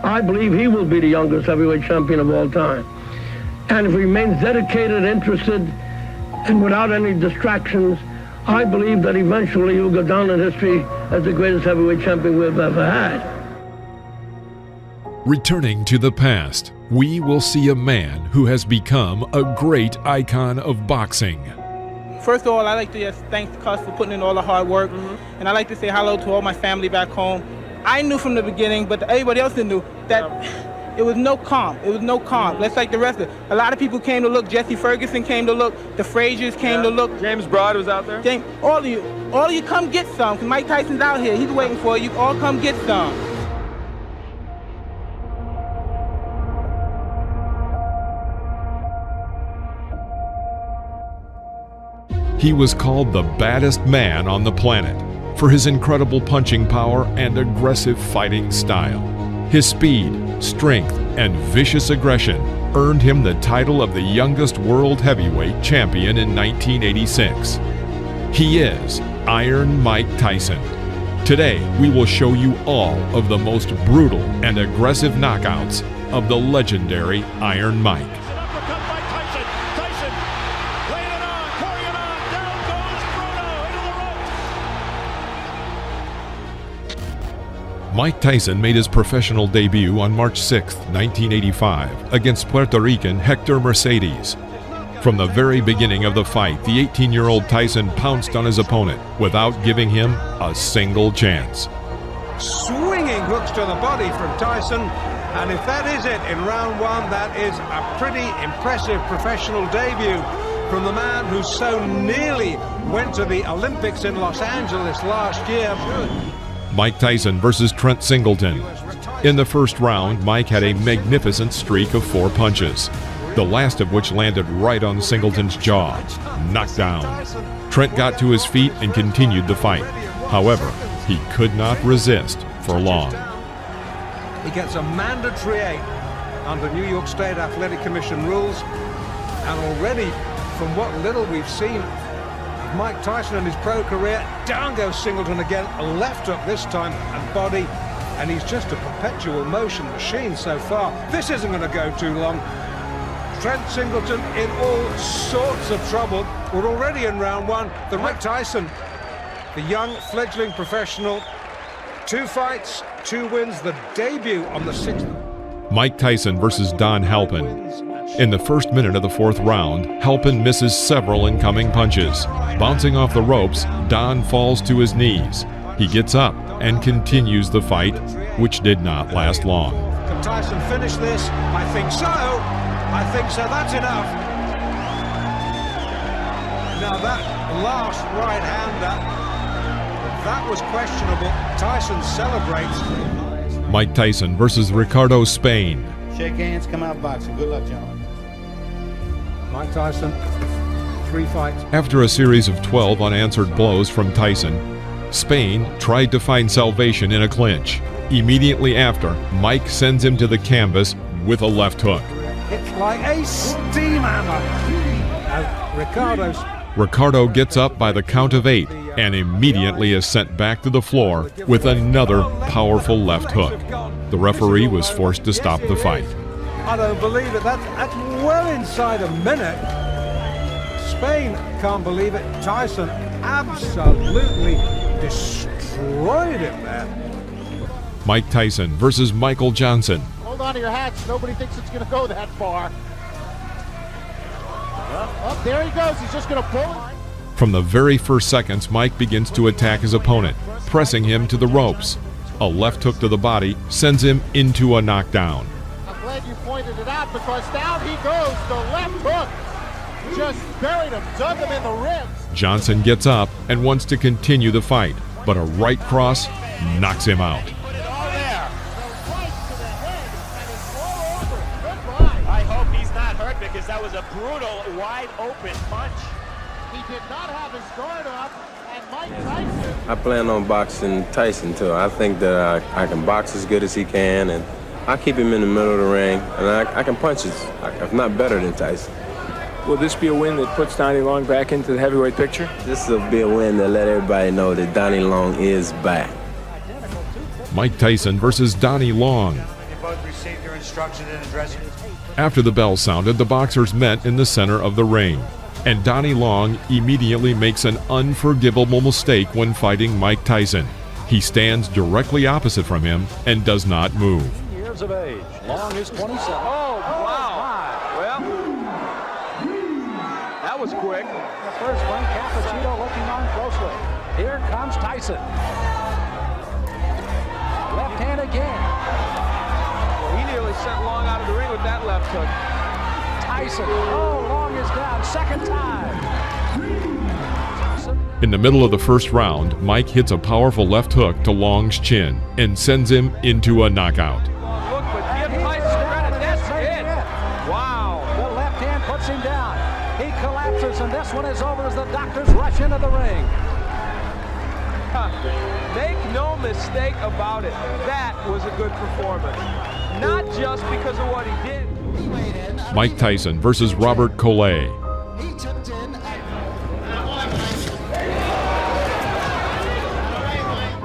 I believe he will be the youngest heavyweight champion of all time. And if he remains dedicated, interested, and without any distractions, I believe that eventually he will go down in history as the greatest heavyweight champion we've ever had. Returning to the past, we will see a man who has become a great icon of boxing. First of all, I'd like to just thank Cus for putting in all the hard work, and I'd like to say hello to all my family back home. I knew from the beginning, but everybody else knew, that it was no calm. It was no calm. Just like the rest of it. A lot of people came to look. Jesse Ferguson came to look. The Fraziers came to look. James Broad was out there. All of you come get some, because Mike Tyson's out here. He's waiting for you. All come get some. He was called the baddest man on the planet for his incredible punching power and aggressive fighting style. His speed, strength, and vicious aggression earned him the title of the youngest world heavyweight champion in 1986. He is Iron Mike Tyson. Today, we will show you all of the most brutal and aggressive knockouts of the legendary Iron Mike. Mike Tyson made his professional debut on March 6, 1985, against Puerto Rican Hector Mercedes. From the very beginning of the fight, the 18-year-old Tyson pounced on his opponent without giving him a single chance. Swinging hooks to the body from Tyson, and if that is it in round one, that is a pretty impressive professional debut from the man who so nearly went to the Olympics in Los Angeles last year. Mike Tyson versus Trent Singleton. In the first round, Mike had a magnificent streak of 4 punches, the last of which landed right on Singleton's jaw, knocked down. Trent got to his feet and continued the fight. However, he could not resist for long. He gets a mandatory 8 under New York State Athletic Commission rules, and already, from what little we've seen Mike Tyson in his pro career, down goes Singleton again, a left hook this time, and body, and he's just a perpetual motion machine so far. This isn't going to go too long. Trent Singleton in all sorts of trouble. We're already in round one. The Mike Tyson, the young fledgling professional, 2 fights, 2 wins, the debut on the 6th. Mike Tyson versus Don Halpin. In the first minute of the 4th round, Halpin misses several incoming punches. Bouncing off the ropes, Don falls to his knees. He gets up and continues the fight, which did not last long. Can Tyson finish this? I think so. I think so. That's enough. Now that last right-hander, that was questionable. Tyson celebrates. Mike Tyson versus Ricardo Spain. Shake hands, come out boxing. Good luck, gentlemen. Mike Tyson, 3 fights. After a series of 12 unanswered blows from Tyson, Spain tried to find salvation in a clinch. Immediately after, Mike sends him to the canvas with a left hook. It's like a steam hammer. Ricardo gets up by the count of 8 and immediately is sent back to the floor with another powerful left hook. The referee was forced to stop the fight. I don't believe it. That's well inside a minute. Spain can't believe it. Tyson absolutely destroyed him there. Mike Tyson versus Michael Johnson. Hold on to your hats. Nobody thinks it's going to go that far. Oh, there he goes. He's just going to pull. From the very first seconds, Mike begins to attack his opponent, pressing him to the ropes. A left hook to the body sends him into a knockdown. I'm glad you pointed it out, because down he goes. The left hook just buried him, dug him in the ribs. Johnson gets up and wants to continue the fight, but a right cross knocks him out. I hope he's not hurt, because that was a brutal, wide-open punch. He did not have his guard up, and Mike Tyson... I plan on boxing Tyson, too. I think that I can box as good as he can, and I keep him in the middle of the ring, and I can punch if not better than Tyson. Will this be a win that puts Donnie Long back into the heavyweight picture? This will be a win that let everybody know that Donnie Long is back. Mike Tyson versus Donnie Long. received your instructions in addressing. After the bell sounded, the boxers met in the center of the ring, and Donnie Long immediately makes an unforgivable mistake when fighting Mike Tyson. He stands directly opposite from him and does not move. Years of age. Long is 27. Oh, wow. Well, that was quick. The first one, Cappuccino looking on closely. Here comes Tyson. Left hand again. Well, he nearly sent Long out of the ring with that left hook. Tyson. Oh, Long is down. Second time. In the middle of the first round, Mike hits a powerful left hook to Long's chin and sends him into a knockout. Look, but give Tyson credit. That's it. Wow. The left hand puts him down. He collapses, and this one is over as the doctors rush into the ring. Make no mistake about it. That was a good performance. Not just because of what he did. Mike Tyson versus Robert Collet.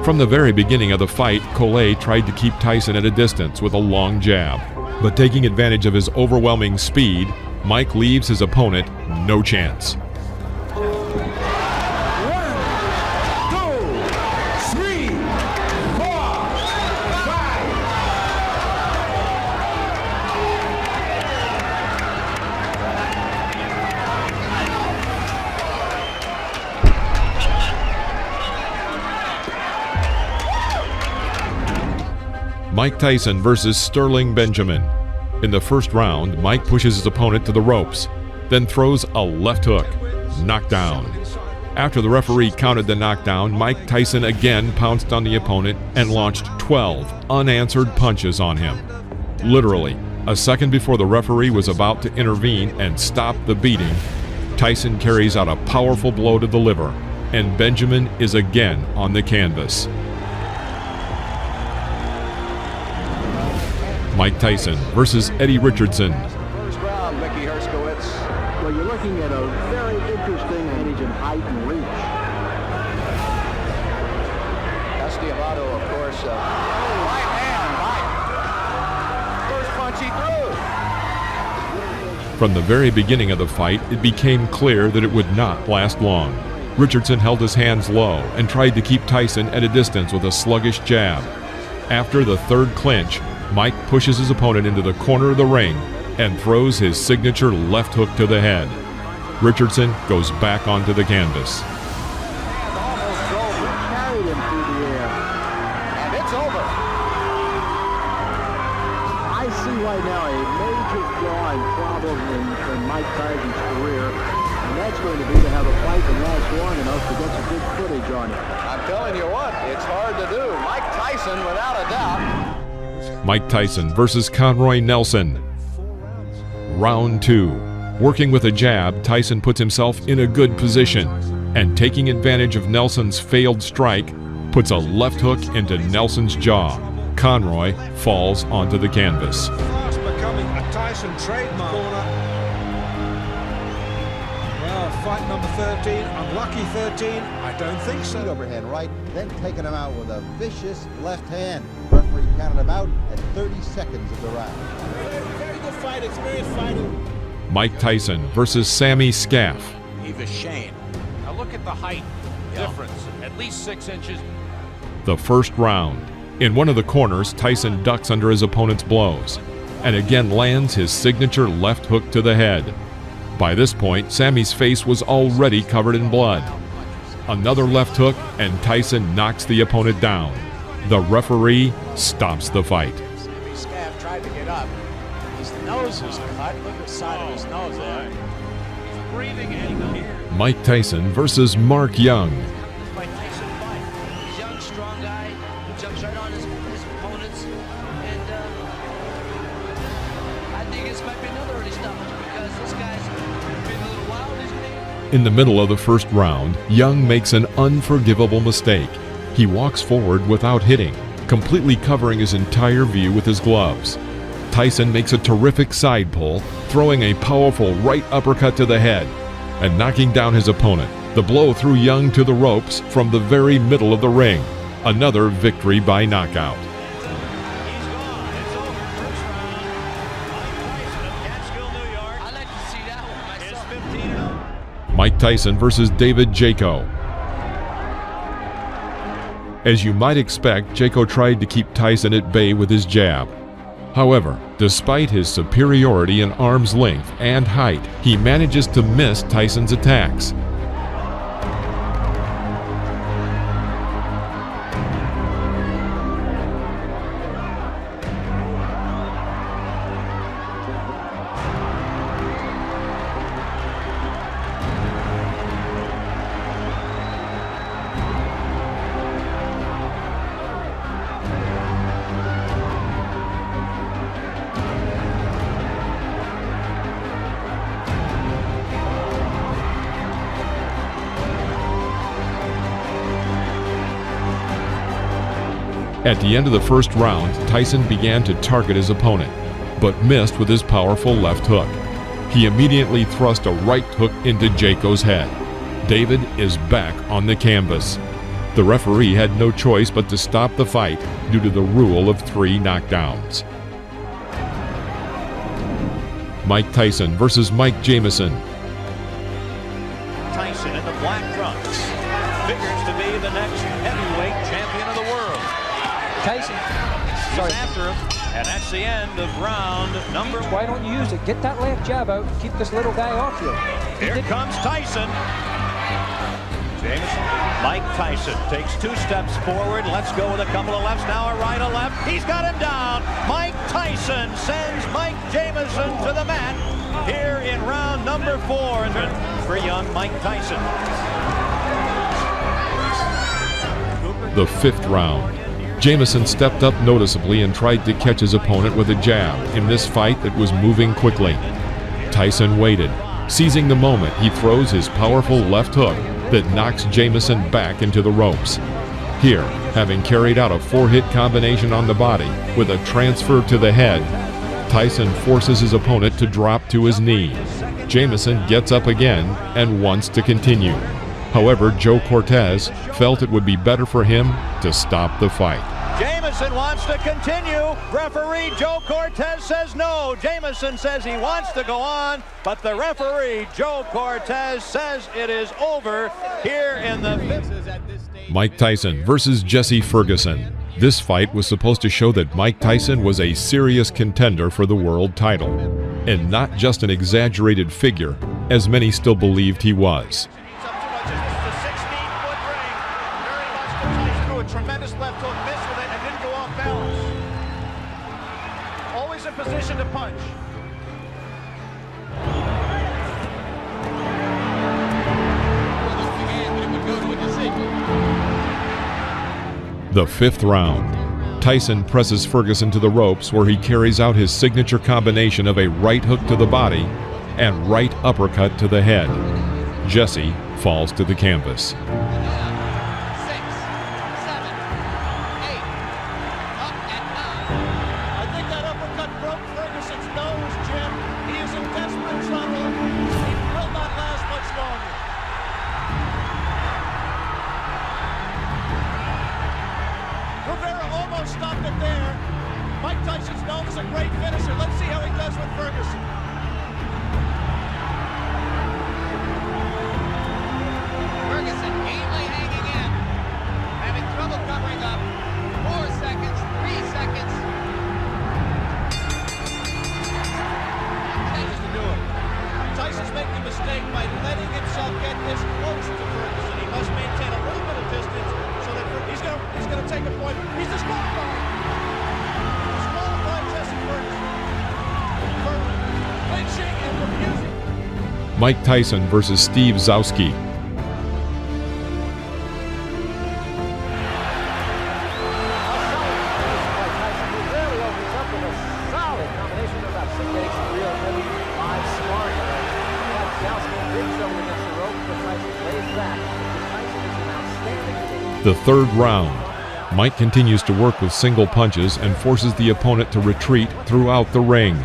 From the very beginning of the fight, Collet tried to keep Tyson at a distance with a long jab. But taking advantage of his overwhelming speed, Mike leaves his opponent no chance. Mike Tyson versus Sterling Benjamin. In the first round, Mike pushes his opponent to the ropes, then throws a left hook. Knockdown. After the referee counted the knockdown, Mike Tyson again pounced on the opponent and launched 12 unanswered punches on him. Literally, a second before the referee was about to intervene and stop the beating, Tyson carries out a powerful blow to the liver, and Benjamin is again on the canvas. Mike Tyson versus Eddie Richardson. First round, Mickey Herskowitz. Well, you're looking at a very interesting advantage in height and reach. Estiavato, of course. Right hand, right. First punch he threw. From the very beginning of the fight, it became clear that it would not last long. Richardson held his hands low and tried to keep Tyson at a distance with a sluggish jab. After the third clinch, Mike pushes his opponent into the corner of the ring and throws his signature left hook to the head. Richardson goes back onto the canvas. Almost drove him, carried him through the air. And it's over. I see right now a major flaw and problem in Mike Tyson's career, and that's going to be to have a fight that lasts long enough to get some good footage on it. I'm telling you what, it's hard to do. Mike Tyson, without a doubt. Mike Tyson versus Conroy Nelson. Round 2. Working with a jab, Tyson puts himself in a good position, and taking advantage of Nelson's failed strike, puts a left hook into Nelson's jaw. Conroy falls onto the canvas. Fast becoming a Tyson trademark. Well, fight number 13, unlucky 13, I don't think so. Overhand right, then taking him out with a vicious left hand. Referee counted him out at 30 seconds of the round. Very good fight, experienced fighter. Mike Tyson versus Sammy Scaff. Eva Shane. Now look at the height difference, at least 6 inches. The first round. In one of the corners, Tyson ducks under his opponent's blows and again lands his signature left hook to the head. By this point, Sammy's face was already covered in blood. Another left hook, and Tyson knocks the opponent down. The referee stops the fight. Sammy Scaff tried to get up. His nose was cut. Look at the side of his nose there. He's breathing in. Mike Tyson versus Mark Young. Mike Tyson fight. He's a young, strong guy who jumps right on his opponents. And I think this might be another early stoppage because this guy's been a little wild, isn't he? In the middle of the first round, Young makes an unforgivable mistake. He walks forward without hitting, completely covering his entire view with his gloves. Tyson makes a terrific side pull, throwing a powerful right uppercut to the head and knocking down his opponent. The blow threw Young to the ropes from the very middle of the ring. Another victory by knockout. Mike Tyson versus David Jaco. As you might expect, Jaco tried to keep Tyson at bay with his jab. However, despite his superiority in arm's length and height, he manages to miss Tyson's attacks. At the end of the first round, Tyson began to target his opponent, but missed with his powerful left hook. He immediately thrust a right hook into Jaco's head. David is back on the canvas. The referee had no choice but to stop the fight due to the rule of 3 knockdowns. Mike Tyson versus Mike Jamison. Tyson in the black trunks figures to be the next heavyweight champion of the world. Tyson. He's after him, and that's the end of round number 1. Why don't you use it? Get that left jab out and keep this little guy off you. Here comes Tyson. Jamison. Mike Tyson takes 2 steps forward. Let's go with a couple of lefts. Now a right, a left. He's got him down. Mike Tyson sends Mike Jamison to the mat here in round number 4 for young Mike Tyson. The 5th round. Jamison stepped up noticeably and tried to catch his opponent with a jab in this fight that was moving quickly. Tyson waited. Seizing the moment, he throws his powerful left hook that knocks Jamison back into the ropes. Here, having carried out a 4-hit combination on the body with a transfer to the head, Tyson forces his opponent to drop to his knee. Jamison gets up again and wants to continue. However, Joe Cortez felt it would be better for him to stop the fight. Jamison wants to continue. Referee Joe Cortez says no. Jamison says he wants to go on, but the referee Joe Cortez says it is over here in the 5th. Mike Tyson versus Jesse Ferguson. This fight was supposed to show that Mike Tyson was a serious contender for the world title, and not just an exaggerated figure, as many still believed he was. Tremendous left hook, missed with it, and didn't go off balance. Always in position to punch. The 5th round. Tyson presses Ferguson to the ropes where he carries out his signature combination of a right hook to the body and right uppercut to the head. Jesse falls to the canvas. Stopped it there. Mike Tyson's known as a great finisher. Let's see how he does with Ferguson. Ferguson gamely hanging in, having trouble covering up. 4 seconds, 3 seconds. Changes to do it. Tyson's making a mistake by letting himself get this close to Ferguson. He must maintain a little bit of distance so that he's going to take a point. He's disqualified. Disqualified Jesse Ferguson for clinching and refusing. Mike Tyson versus Steve Zowski. The 3rd round. Mike continues to work with single punches and forces the opponent to retreat throughout the ring.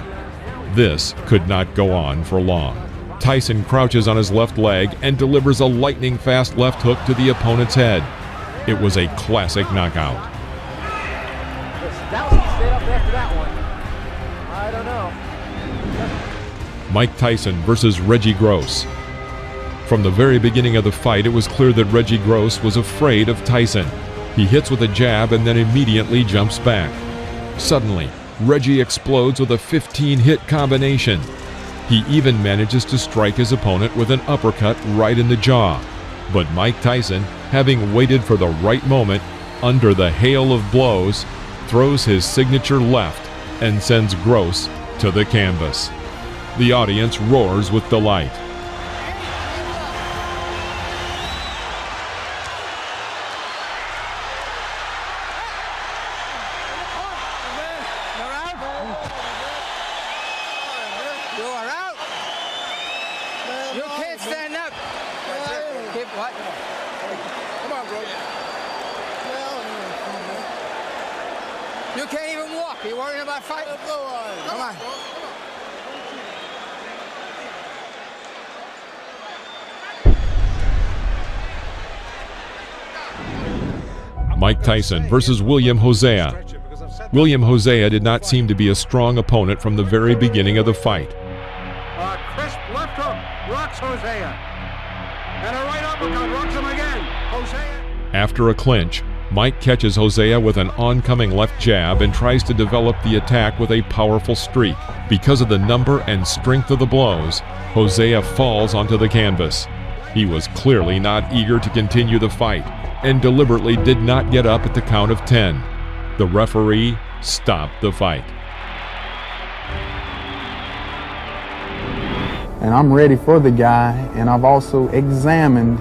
This could not go on for long. Tyson crouches on his left leg and delivers a lightning-fast left hook to the opponent's head. It was a classic knockout. Stay up after that one. I don't know. Mike Tyson versus Reggie Gross. From the very beginning of the fight, it was clear that Reggie Gross was afraid of Tyson. He hits with a jab and then immediately jumps back. Suddenly, Reggie explodes with a 15-hit combination. He even manages to strike his opponent with an uppercut right in the jaw. But Mike Tyson, having waited for the right moment, under the hail of blows, throws his signature left and sends Gross to the canvas. The audience roars with delight. You can't even walk. You're worrying about fighting? Come on. Mike Tyson versus William Hosea. William Hosea did not seem to be a strong opponent from the very beginning of the fight. Crisp left hook rocks Hosea. And a right uppercut rocks him again. Hosea. After a clinch, Mike catches Hosea with an oncoming left jab and tries to develop the attack with a powerful streak. Because of the number and strength of the blows, Hosea falls onto the canvas. He was clearly not eager to continue the fight and deliberately did not get up at the count of 10. The referee stopped the fight. And I'm ready for the guy, and I've also examined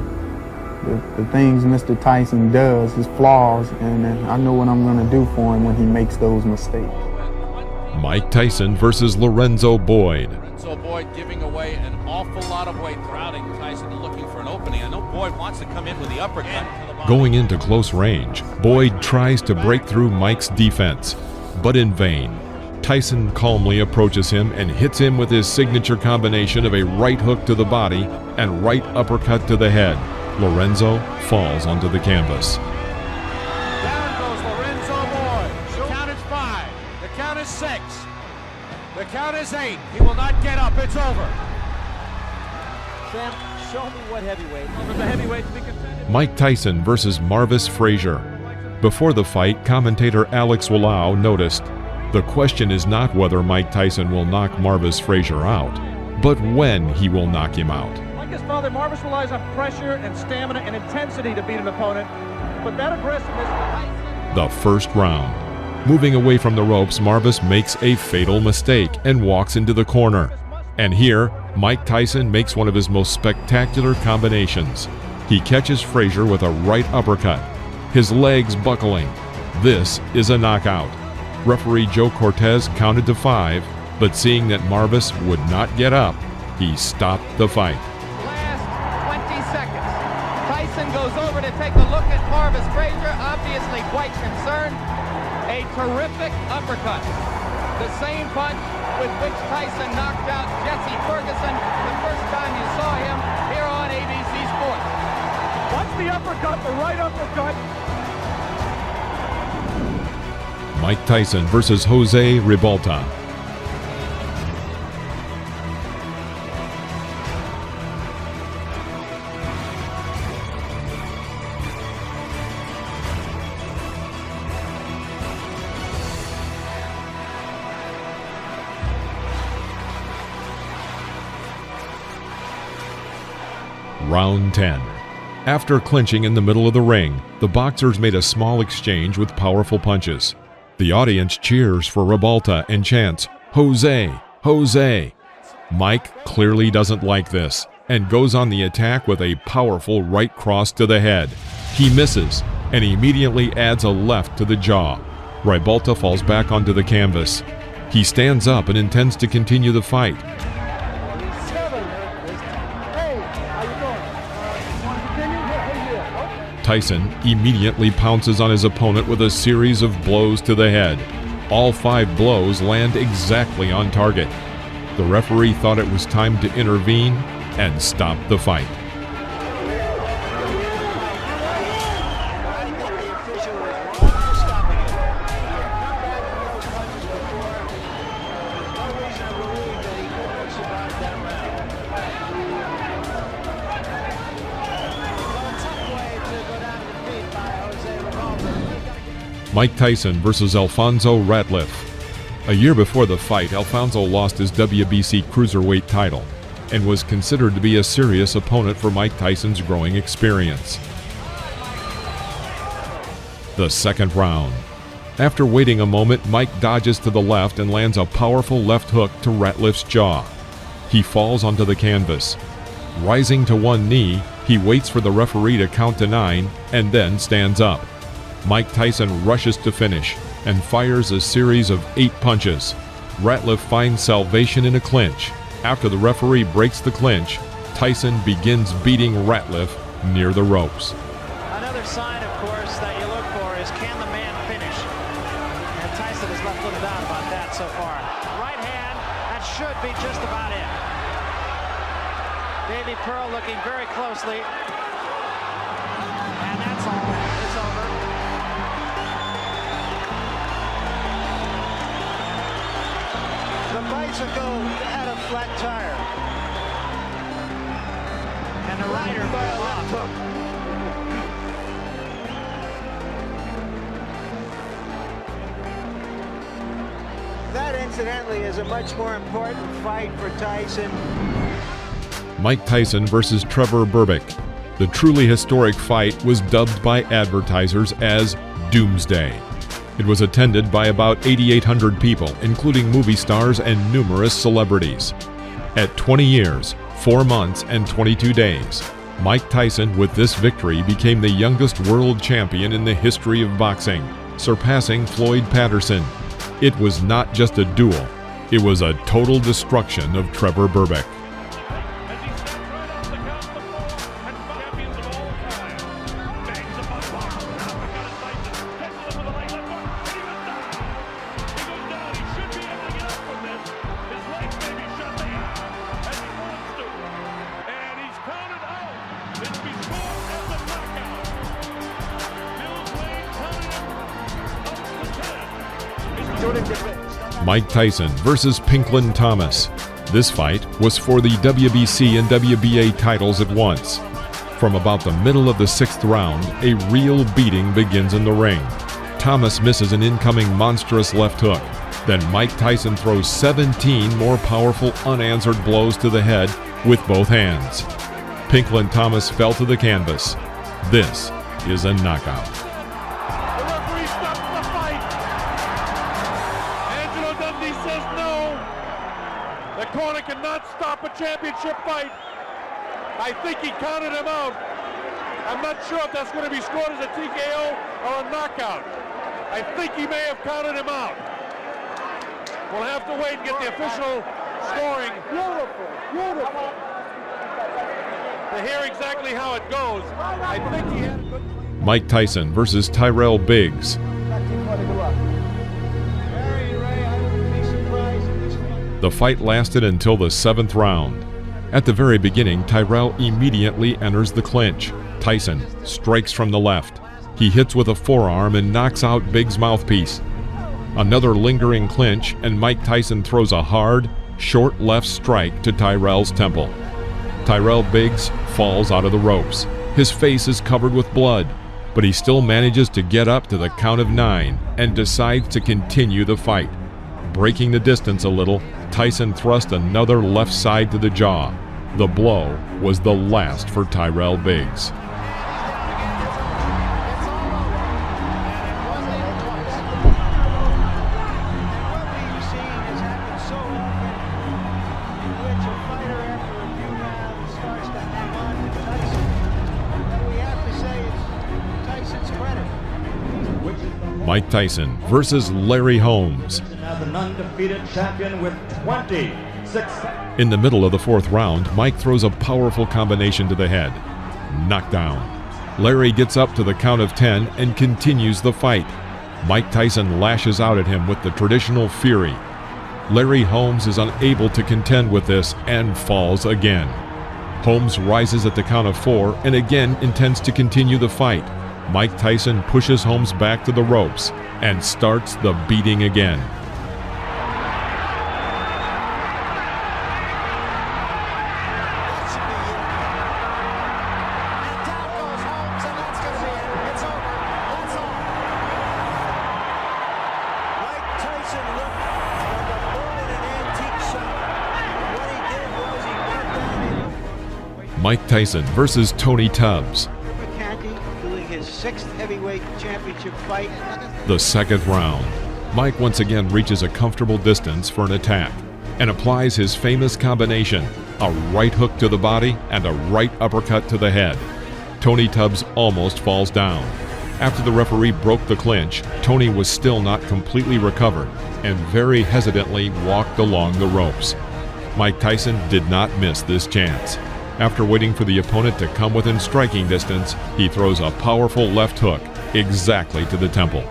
the things Mr. Tyson does, his flaws, and I know what I'm going to do for him when he makes those mistakes. Mike Tyson versus Lorenzo Boyd. Lorenzo Boyd giving away an awful lot of weight, crowding Tyson looking for an opening. I know Boyd wants to come in with the uppercut. Going into close range, Boyd tries to break through Mike's defense, but in vain. Tyson calmly approaches him and hits him with his signature combination of a right hook to the body and right uppercut to the head. Lorenzo falls onto the canvas. Down goes Lorenzo Boyd. The count is 5. The count is 6. The count is 8. He will not get up. It's over. Sam, show me what heavyweight. For the heavyweight to be contended. Mike Tyson versus Marvis Frazier. Before the fight, commentator Alex Wallau noticed, "The question is not whether Mike Tyson will knock Marvis Frazier out, but when he will knock him out." Like his father, Marvis relies on pressure and stamina and intensity to beat an opponent, but that aggressiveness... The first round. Moving away from the ropes, Marvis makes a fatal mistake and walks into the corner. And here, Mike Tyson makes one of his most spectacular combinations. He catches Frazier with a right uppercut, his legs buckling. This is a knockout. Referee Joe Cortez counted to 5, but seeing that Marvis would not get up, he stopped the fight. Last 20 seconds. Tyson goes over to take a look at Marvis Frazier, obviously quite concerned. A terrific uppercut. The same punch with which Tyson knocked out Jesse Ferguson the first time you saw him here on ABC Sports. What's the uppercut? The right uppercut. Mike Tyson versus Jose Ribalta. Round 10. After clinching in the middle of the ring, the boxers made a small exchange with powerful punches. The audience cheers for Ribalta and chants, "Jose! Jose!" Mike clearly doesn't like this and goes on the attack with a powerful right cross to the head. He misses and immediately adds a left to the jaw. Ribalta falls back onto the canvas. He stands up and intends to continue the fight. Tyson immediately pounces on his opponent with a series of blows to the head. All 5 blows land exactly on target. The referee thought it was time to intervene and stop the fight. Mike Tyson versus Alfonso Ratliff. A year before the fight, Alfonso lost his WBC Cruiserweight title and was considered to be a serious opponent for Mike Tyson's growing experience. The second round. After waiting a moment, Mike dodges to the left and lands a powerful left hook to Ratliff's jaw. He falls onto the canvas. Rising to one knee, he waits for the referee to count to 9 and then stands up. Mike Tyson rushes to finish and fires a series of 8 punches. Ratliff finds salvation in a clinch. After the referee breaks the clinch, Tyson begins beating Ratliff near the ropes. Another sign, of course, that you look for is, can the man finish? And Tyson has left little doubt about that so far. Right hand, that should be just about it. Davey Pearl looking very closely. And that's all. It's over. The bicycle had a flat tire. And the rider fell off. That, incidentally, is a much more important fight for Tyson. Mike Tyson versus Trevor Berbick. The truly historic fight was dubbed by advertisers as Doomsday. It was attended by about 8,800 people, including movie stars and numerous celebrities. At 20 years, 4 months, and 22 days, Mike Tyson, with this victory, became the youngest world champion in the history of boxing, surpassing Floyd Patterson. It was not just a duel, it was a total destruction of Trevor Berbick. Mike Tyson versus Pinklin Thomas. This fight was for the WBC and WBA titles at once. From about the middle of the 6th round, a real beating begins in the ring. Thomas misses an incoming monstrous left hook. Then Mike Tyson throws 17 more powerful unanswered blows to the head with both hands. Pinklin Thomas fell to the canvas. This is a knockout. Cannot stop a championship fight. I think he counted him out. I'm not sure if that's going to be scored as a TKO or a knockout. I think he may have counted him out. We'll have to wait and get the official scoring. Beautiful. To hear exactly how it goes. I think he had a good... Mike Tyson versus Tyrell Biggs. The fight lasted until the 7th round. At the very beginning, Tyrell immediately enters the clinch. Tyson strikes from the left. He hits with a forearm and knocks out Biggs' mouthpiece. Another lingering clinch, and Mike Tyson throws a hard, short left strike to Tyrell's temple. Tyrell Biggs falls out of the ropes. His face is covered with blood, but he still manages to get up to the count of 9 and decides to continue the fight. Breaking the distance a little, Tyson thrust another left side to the jaw. The blow was the last for Tyrell Biggs. Mike Tyson versus Larry Holmes. An undefeated champion with 26. In the middle of the 4th round, Mike throws a powerful combination to the head. Knockdown. Larry gets up to the count of 10 and continues the fight. Mike Tyson lashes out at him with the traditional fury. Larry Holmes is unable to contend with this and falls again. Holmes rises at the count of 4 and again intends to continue the fight. Mike Tyson pushes Holmes back to the ropes and starts the beating again. Mike Tyson versus Tony Tubbs. Doing his 6th heavyweight championship fight. The second round. Mike once again reaches a comfortable distance for an attack and applies his famous combination, a right hook to the body and a right uppercut to the head. Tony Tubbs almost falls down. After the referee broke the clinch, Tony was still not completely recovered and very hesitantly walked along the ropes. Mike Tyson did not miss this chance. After waiting for the opponent to come within striking distance, he throws a powerful left hook exactly to the temple. The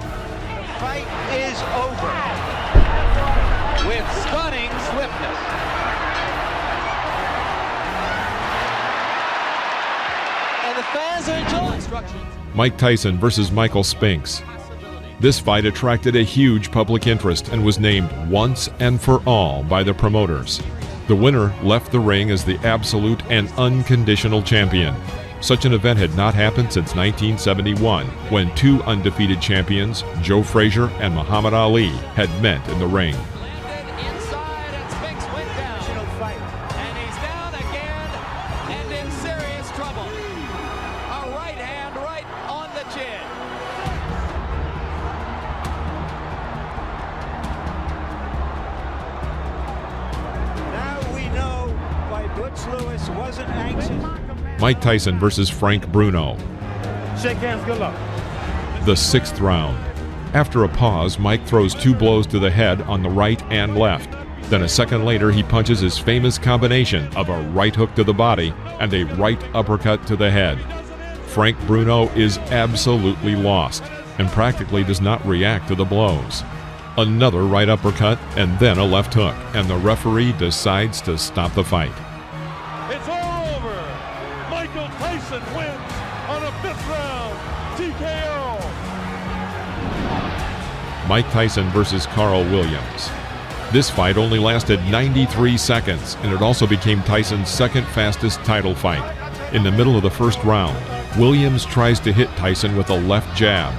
fight is over with stunning swiftness. And the fans are enjoying instructions. Mike Tyson versus Michael Spinks. This fight attracted a huge public interest and was named once and for all by the promoters. The winner left the ring as the absolute and unconditional champion. Such an event had not happened since 1971, when two undefeated champions, Joe Frazier and Muhammad Ali, had met in the ring. Inside, and Spinks went down. And he's down again and in serious trouble. A right hand right on the chin. Now we know why Butch Lewis wasn't anxious. Mike Tyson versus Frank Bruno. Shake hands, good luck. The sixth round. After a pause, Mike throws two blows to the head on the right and left. Then a second later, he punches his famous combination of a right hook to the body and a right uppercut to the head. Frank Bruno is absolutely lost and practically does not react to the blows. Another right uppercut and then a left hook, and the referee decides to stop the fight. It's all over. Michael Tyson wins on a 5th round TKO. Mike Tyson versus Carl Williams. This fight only lasted 93 seconds, and it also became Tyson's second fastest title fight. In the middle of the first round, Williams tries to hit Tyson with a left jab.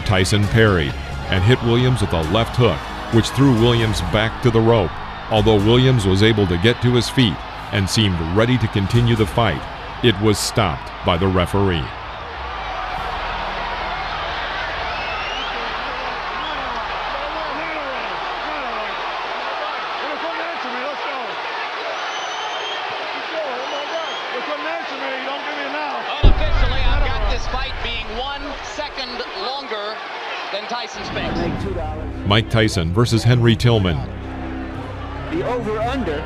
Tyson parried and hit Williams with a left hook, which threw Williams back to the rope. Although Williams was able to get to his feet and seemed ready to continue the fight, it was stopped by the referee. Unofficially, I've got this fight being 1 second longer than Tyson Spinks. Mike Tyson versus Henry Tillman. The over-under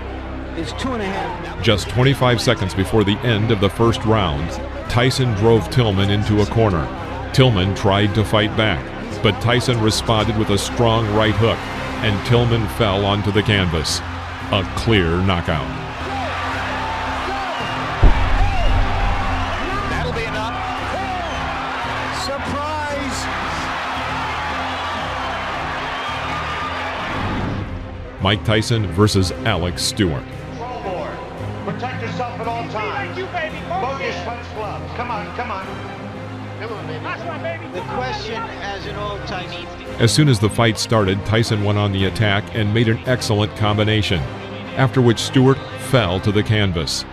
is 2.5. Just 25 seconds before the end of the first round, Tyson drove Tillman into a corner. Tillman tried to fight back, but Tyson responded with a strong right hook, and Tillman fell onto the canvas. A clear knockout. That'll be enough. Surprise! Mike Tyson versus Alex Stewart. Protect yourself at all times. Bogus punch gloves. Come on, come on. Come on, baby. The question, as in all Tyson. As soon as the fight started, Tyson went on the attack and made an excellent combination, after which Stewart fell to the canvas.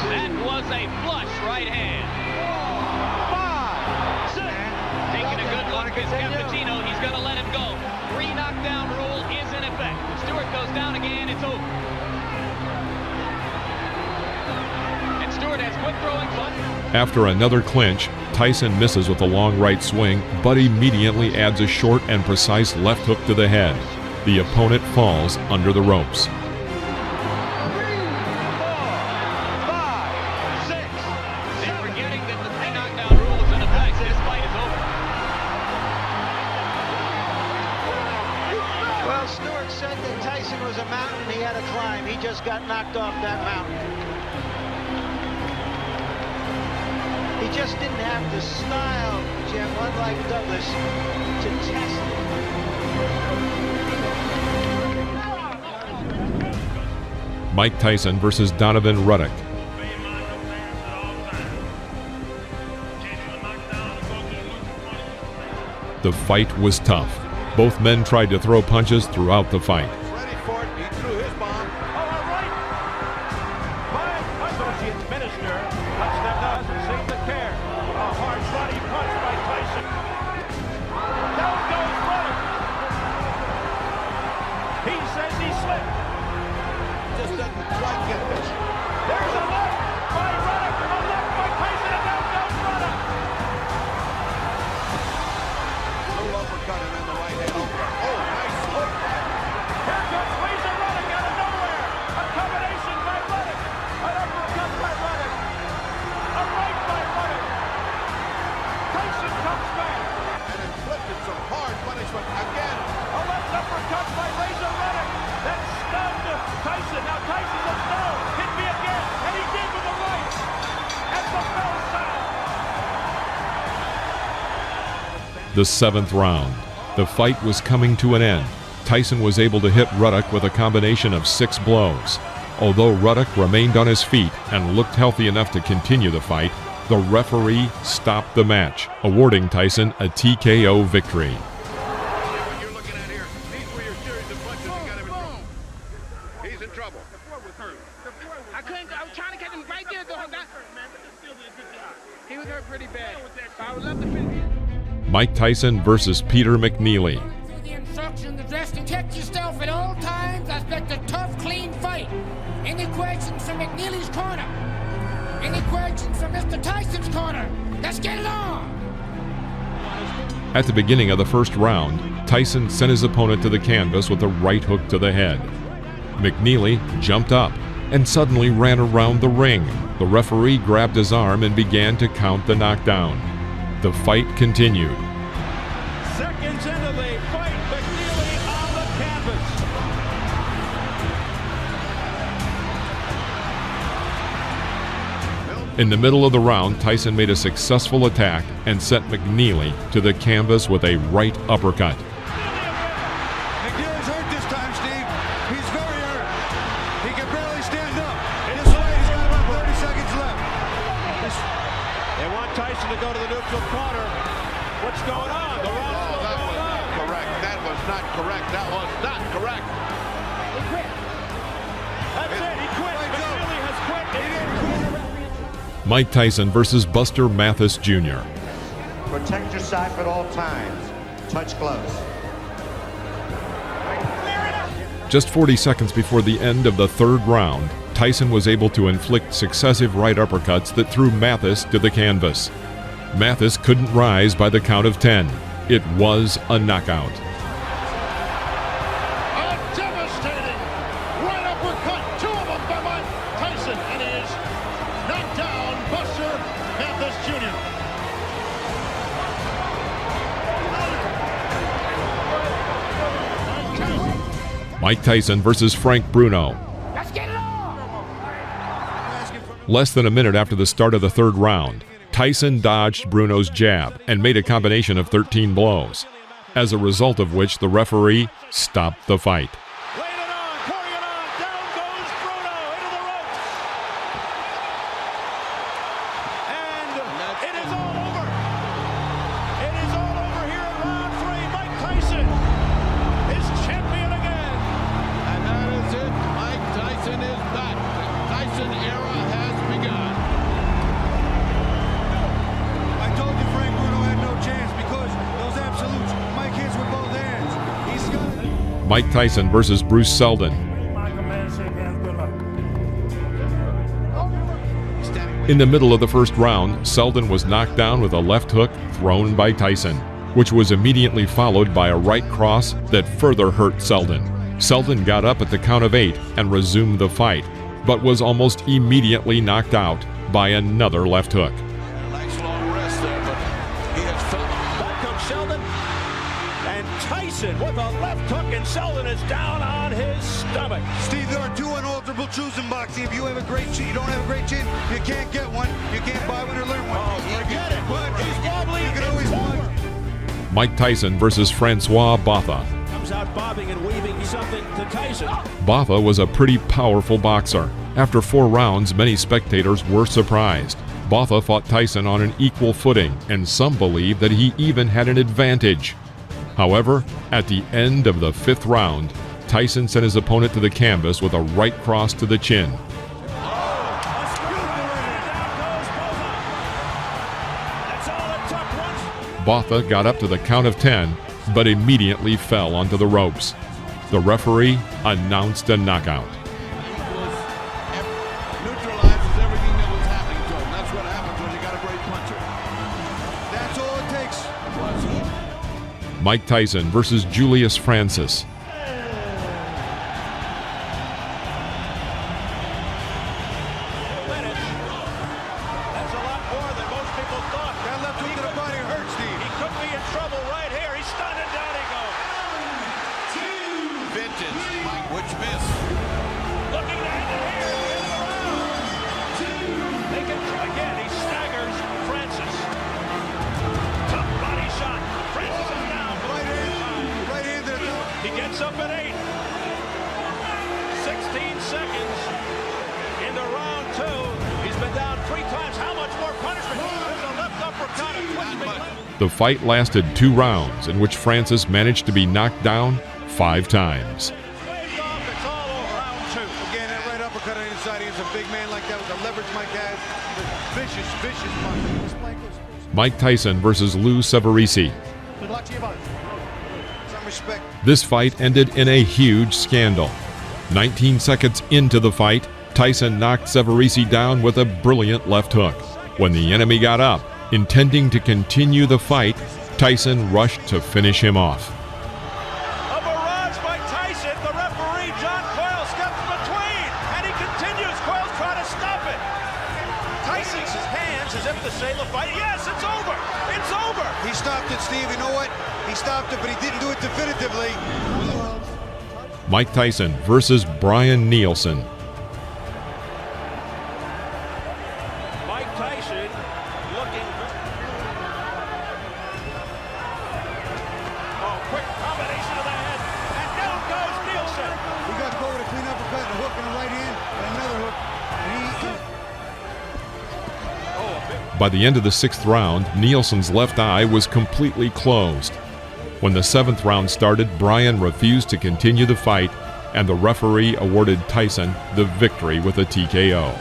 That was a flush right hand. 5, 6. Taking a good look at Cappuccino. He's going to let him go. 3 knockdown rule is in effect. If Stewart goes down again, it's over. And Stewart has quick throwing foot. After another clinch, Tyson misses with a long right swing, but immediately adds a short and precise left hook to the head. The opponent falls under the ropes. 3, 4, 5, 6. They're forgetting that the 3 knockdown rule is in effect. This fight is over. Well, Stewart said that Tyson was a mountain he had to climb. He just got knocked off that mountain. He just didn't have the style, Jim, unlike Douglas, to test it. Mike Tyson versus Donovan Ruddock. The fight was tough. Both men tried to throw punches throughout the fight. Ready for it. He threw his bomb. All right. My associate minister doesn't seem to care. A hard body punch by Tyson. Down goes Ruddock. He says he slipped. Just doesn't quite get this. There's a left by Ruddock. A left by Tyson, and down goes Ruddock. Little uppercut and then the right hand. Oh, nice hook. Here comes Razor Ruddock out of nowhere. A combination by Ruddock. An uppercut by Ruddock. A right by Ruddock. Tyson comes back. And inflicted some hard punishment again. A left uppercut by Razor Ruddock. That stunned Tyson. Now Tyson looks down. Hit me again. And he did with the right. At the bell sound. The 7th round. The fight was coming to an end. Tyson was able to hit Ruddock with a combination of 6 blows. Although Ruddock remained on his feet and looked healthy enough to continue the fight, the referee stopped the match, awarding Tyson a TKO victory. He's in trouble. I was trying to catch him right there, though. He was hurt pretty bad. I would love to finish. Mike Tyson versus Peter McNeely. The instructions addressed: protect yourself at all times. I expect a tough, clean fight. Any questions from McNeely's corner? Any questions from Mr. Tyson's corner? Let's get it on. At the beginning of the first round, Tyson sent his opponent to the canvas with a right hook to the head. McNeely jumped up and suddenly ran around the ring. The referee grabbed his arm and began to count the knockdown. The fight continued. Seconds into the fight, McNeely on the canvas. In the middle of the round, Tyson made a successful attack and sent McNeely to the canvas with a right uppercut. McNeely's hurt this time, Steve. He's very hurt. He can barely stand up. This fight has got about 30 seconds left. They want Tyson to go to the neutral corner. What's going on? The round's still going on. Correct. That was not correct. That was not correct. He quit. That's it. He quit. McNeely has quit. He didn't quit. Mike Tyson versus Buster Mathis Jr. Protect yourself at all times. Touch gloves. Just 40 seconds before the end of the 3rd round, Tyson was able to inflict successive right uppercuts that threw Mathis to the canvas. Mathis couldn't rise by the count of 10. It was a knockout. A devastating right uppercut. 2 of them by Mike Tyson. And he is knocked down Buster Mathis Jr. Mike Tyson versus Frank Bruno. Less than a minute after the start of the 3rd round, Tyson dodged Bruno's jab and made a combination of 13 blows, as a result of which the referee stopped the fight. It is all over. It is all over here in round 3. Mike Tyson is champion again. And that is it. Mike Tyson is back. The Tyson era has begun. I told you Frank Bruno had no chance because those absolutes, Mike hits with both hands. He's got it. Mike Tyson versus Bruce Seldon. In the middle of the 1st round, Seldon was knocked down with a left hook thrown by Tyson, which was immediately followed by a right cross that further hurt Seldon. Seldon got up at the count of 8 and resumed the fight, but was almost immediately knocked out by another left hook. Nice long rest there, but he has felt. Back comes Sheldon. And Tyson with a left hook, and Seldon is down on his stomach. Steve, there are 2 unalterable truths in boxing. If you have a great chin, you don't have a great chin, you can't get one. You can't buy one or learn one. Oh, forget it. He's wobbly. You can always win. Mike Tyson versus Francois Botha. Comes out bobbing and weaving something to Tyson. Botha was a pretty powerful boxer. After 4 rounds, many spectators were surprised. Botha fought Tyson on an equal footing, and some believe that he even had an advantage. However, at the end of the 5th round, Tyson sent his opponent to the canvas with a right cross to the chin. Botha got up to the count of 10, but immediately fell onto the ropes. The referee announced a knockout. Neutralizes everything that was happening to him. That's what happens when you got a great puncher. That's all it takes. Mike Tyson versus Julius Francis. Up at 8. 16 seconds into round 2. He's been down 3 times. How much more punishment? There's a left uppercut. The fight lasted 2 rounds, in which Francis managed to be knocked down 5 times. It's all over round 2. Again, that right uppercut on the inside. He's a big man like that with the leverage Mike has. Vicious, vicious punch. Mike Tyson versus Lou Severisi. Good luck to you both. Some respect. This fight ended in a huge scandal. 19 seconds into the fight, Tyson knocked Severisi down with a brilliant left hook. When the enemy got up, intending to continue the fight, Tyson rushed to finish him off. A barrage by Tyson. The referee, John Coyle, steps between, and he continues. Coyle's trying to stop it. Tyson's hands as if to say the fight, yes, it's over. It's over. He stopped it, Steve. You know what? He stopped it, but he didn't do it definitively. Mike Tyson versus Brian Nielsen. Mike Tyson looking. Oh, quick combination to the head, and down goes Nielsen. He got caught with a clean uppercut and a hook in the right hand, and another hook. By the end of the 6th round, Nielsen's left eye was completely closed. When the 7th round started, Brian refused to continue the fight, and the referee awarded Tyson the victory with a TKO.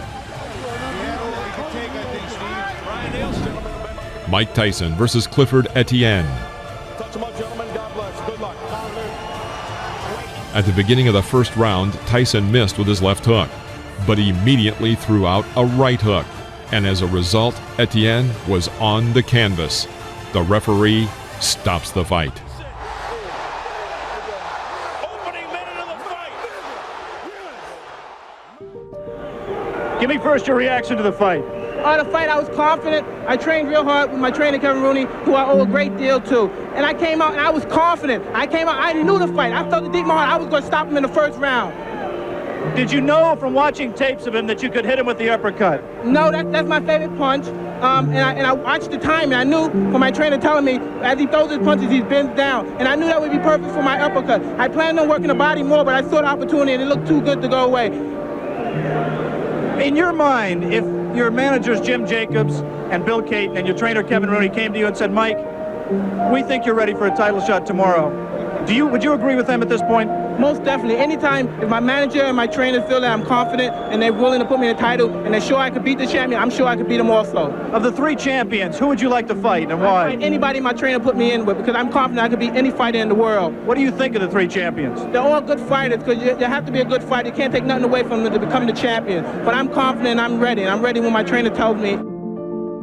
Mike Tyson versus Clifford Etienne. At the beginning of the 1st round, Tyson missed with his left hook, but immediately threw out a right hook, and as a result, Etienne was on the canvas. The referee stops the fight. Give me first your reaction to the fight. The fight, I was confident. I trained real hard with my trainer, Kevin Rooney, who I owe a great deal to. And I came out and I was confident. I knew the fight. I felt it deep in my heart. I was going to stop him in the 1st round. Did you know from watching tapes of him that you could hit him with the uppercut? No, that's my favorite punch. And I watched the time, and I knew from my trainer telling me as he throws his punches, he bends down. And I knew that would be perfect for my uppercut. I planned on working the body more, but I saw the opportunity, and it looked too good to go away. In your mind, if your managers Jim Jacobs and Bill Caton and your trainer Kevin Rooney came to you and said, Mike, we think you're ready for a title shot tomorrow, would you agree with them at this point? Most definitely. Anytime if my manager and my trainer feel that I'm confident and they're willing to put me in a title and they're sure I could beat the champion, I'm sure I could beat them also. Of the 3 champions, who would you like to fight and why? Anybody my trainer put me in with, because I'm confident I could beat any fighter in the world. What do you think of the 3 champions? They're all good fighters, because you have to be a good fighter. You can't take nothing away from them to become the champion. But I'm confident and I'm ready. And I'm ready when my trainer tells me.